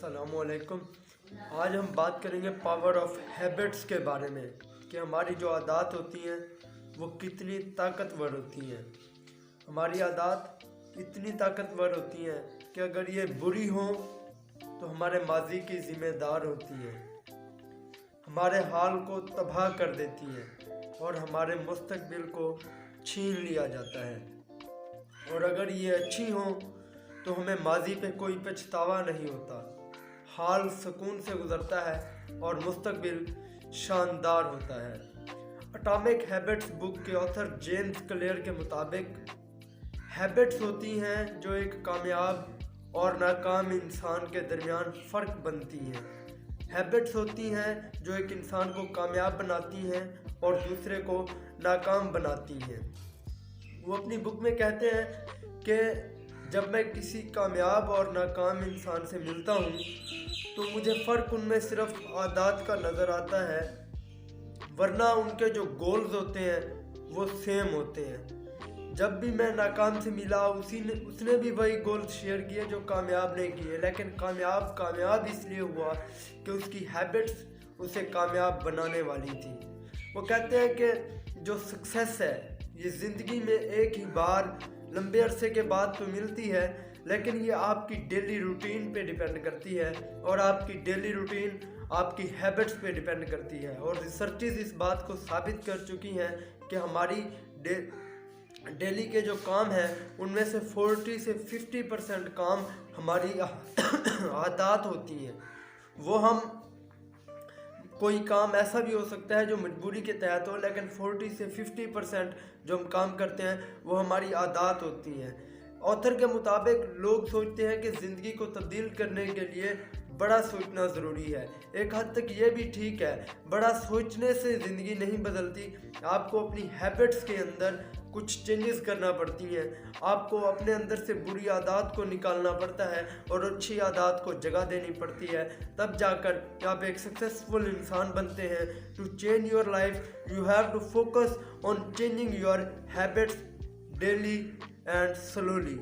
السلام علیکم۔ آج ہم بات کریں گے پاور آف ہیبٹس کے بارے میں کہ ہماری جو عادات ہوتی ہیں وہ کتنی طاقتور ہوتی ہیں۔ ہماری عادات اتنی طاقتور ہوتی ہیں کہ اگر یہ بری ہوں تو ہمارے ماضی کی ذمہ دار ہوتی ہیں، ہمارے حال کو تباہ کر دیتی ہیں اور ہمارے مستقبل کو چھین لیا جاتا ہے۔ اور اگر یہ اچھی ہوں تو ہمیں ماضی پہ کوئی پچھتاوا نہیں ہوتا، حال سکون سے گزرتا ہے اور مستقبل شاندار ہوتا ہے۔ اٹامک ہیبٹس بک کے آتھر جیمز کلیئر کے مطابق ہیبٹس ہوتی ہیں جو ایک کامیاب اور ناکام انسان کے درمیان فرق بنتی ہیں۔ ہیبٹس ہوتی ہیں جو ایک انسان کو کامیاب بناتی ہیں اور دوسرے کو ناکام بناتی ہیں۔ وہ اپنی بک میں کہتے ہیں کہ جب میں کسی کامیاب اور ناکام انسان سے ملتا ہوں تو مجھے فرق ان میں صرف عادات کا نظر آتا ہے، ورنہ ان کے جو گولز ہوتے ہیں وہ سیم ہوتے ہیں۔ جب بھی میں ناکام سے ملا اس نے بھی وہی گولز شیئر کیے جو کامیاب نے کیے، لیکن کامیاب اس لیے ہوا کہ اس کی ہیبٹس اسے کامیاب بنانے والی تھی۔ وہ کہتے ہیں کہ جو سکسیس ہے یہ زندگی میں ایک ہی بار لمبے عرصے کے بعد تو ملتی ہے، لیکن یہ آپ کی ڈیلی روٹین پہ ڈیپینڈ کرتی ہے اور آپ کی ڈیلی روٹین آپ کی ہیبٹس پہ ڈیپینڈ کرتی ہے۔ اور ریسرچز اس بات کو ثابت کر چکی ہیں کہ ہماری ڈیلی کے جو کام ہیں ان میں سے 40 سے 50% کام ہماری عادات ہوتی ہیں۔ وہ ہم کوئی کام ایسا بھی ہو سکتا ہے جو مجبوری کے تحت ہو، لیکن 40 سے 50% جو ہم کام کرتے ہیں وہ ہماری عادات ہوتی ہیں۔ آتھر کے مطابق لوگ سوچتے ہیں کہ زندگی کو تبدیل کرنے کے لیے بڑا سوچنا ضروری ہے۔ ایک حد تک یہ بھی ٹھیک ہے، بڑا سوچنے سے زندگی نہیں بدلتی، آپ کو اپنی ہیبٹس کے اندر کچھ چینجز کرنا پڑتی ہیں، آپ کو اپنے اندر سے بری عادات کو نکالنا پڑتا ہے اور اچھی عادات کو جگہ دینی پڑتی ہے، تب جا کر آپ ایک سکسیسفل انسان بنتے ہیں۔ To change your life you have to focus on changing your habits daily and slowly.